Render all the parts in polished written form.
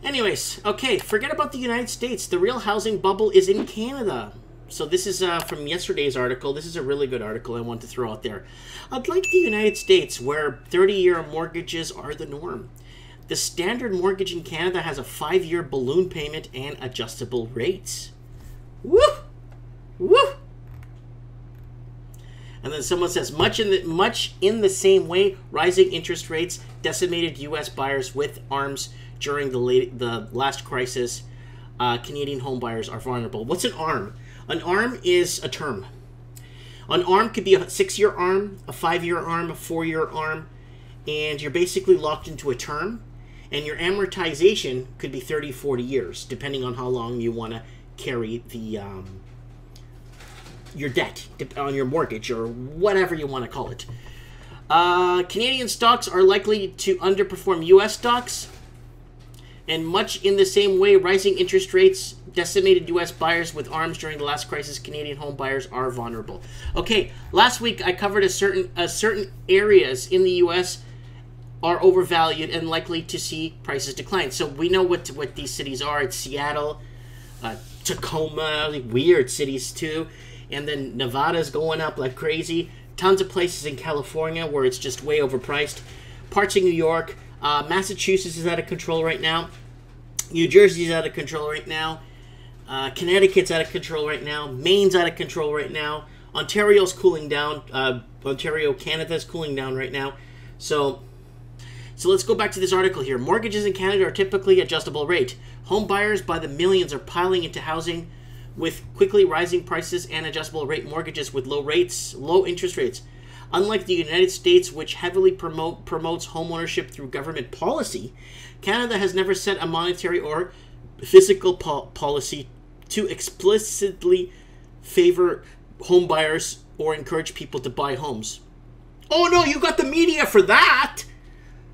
Anyways, okay, forget about the United States. The real housing bubble is in Canada. So this is from yesterday's article. This is a really good article I want to throw out there. Unlike the United States, where 30-year mortgages are the norm, the standard mortgage in Canada has a 5-year balloon payment and adjustable rates. Woo! Woo! And then someone says, much in the same way, rising interest rates decimated U.S. buyers with arms during the last crisis. Canadian home buyers are vulnerable. What's an arm? An arm is a term. An arm could be a 6-year arm, a 5-year arm, a 4-year arm, and you're basically locked into a term, and your amortization could be 30, 40 years, depending on how long you want to carry the your debt on your mortgage or whatever you want to call it. Canadian stocks are likely to underperform U.S. stocks, and much in the same way, rising interest rates decimated U.S. buyers with arms during the last crisis. Canadian home buyers are vulnerable. Okay, last week I covered a certain areas in the U.S. are overvalued and likely to see prices decline. So we know what these cities are. It's Seattle, Tacoma, like weird cities too. And then Nevada's going up like crazy. Tons of places in California where it's just way overpriced. Parts of New York. Massachusetts is out of control right now. New Jersey's out of control right now. Connecticut's out of control right now. Maine's out of control right now. Ontario's cooling down. Ontario, Canada's cooling down right now. So let's go back to this article here. Mortgages in Canada are typically adjustable rate. Home buyers by the millions are piling into housing with quickly rising prices and adjustable rate mortgages with low interest rates. Unlike the United States, which heavily promotes homeownership through government policy, Canada has never set a monetary or fiscal policy to explicitly favor home buyers or encourage people to buy homes. Oh no, you got the media for that!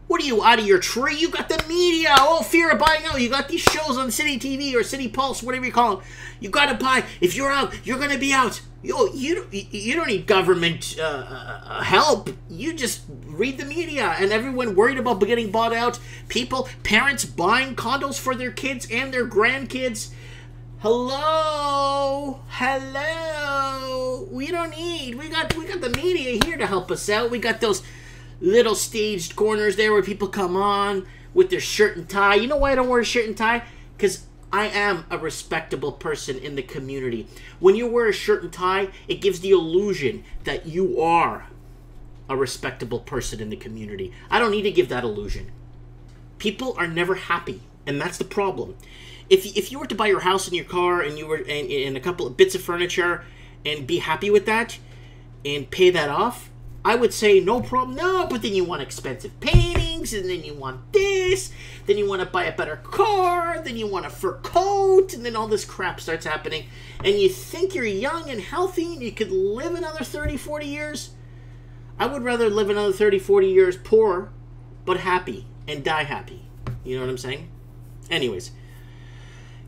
What are you, out of your tree? You got the media. Oh, fear of buying out. You got these shows on City TV or City Pulse, whatever you call them. You got to buy. If you're out, you're going to be out. You don't need government help. You just read the media. And everyone worried about getting bought out. Parents buying condos for their kids and their grandkids. Hello. We got the media here to help us out. We got those little staged corners there where people come on with their shirt and tie. You know why I don't wear a shirt and tie? Because I am a respectable person in the community. When you wear a shirt and tie, it gives the illusion that you are a respectable person in the community. I don't need to give that illusion. People are never happy, and that's the problem. If you were to buy your house and your car and you were and a couple of bits of furniture and be happy with that and pay that off, I would say no problem. No, but then you want expensive paintings, and then you want this, then you want to buy a better car, then you want a fur coat, and then all this crap starts happening. And you think you're young and healthy and you could live another 30, 40 years? I would rather live another 30, 40 years poor, but happy, and die happy. You know what I'm saying? Anyways.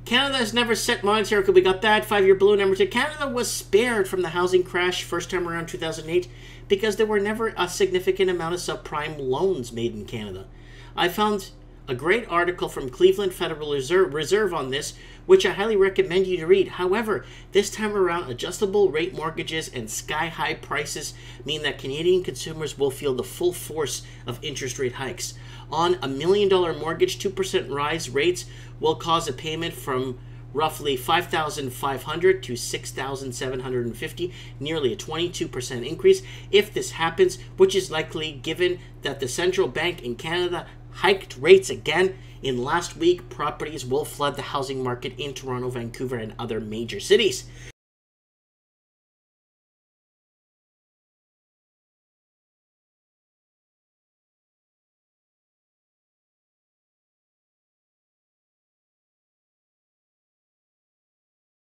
Canada has never set monetary. We got that 5-year balloon number 2. Canada was spared from the housing crash first time around 2008 because there were never a significant amount of subprime loans made in Canada. I found a great article from Cleveland Federal Reserve on this, which I highly recommend you to read. However, this time around, adjustable rate mortgages and sky-high prices mean that Canadian consumers will feel the full force of interest rate hikes. On a $1 million mortgage, 2% rise rates will cause a payment from roughly $5,500 to $6,750, nearly a 22% increase. If this happens, which is likely given that the central bank in Canada hiked rates again in last week, properties will flood the housing market in Toronto, Vancouver, and other major cities.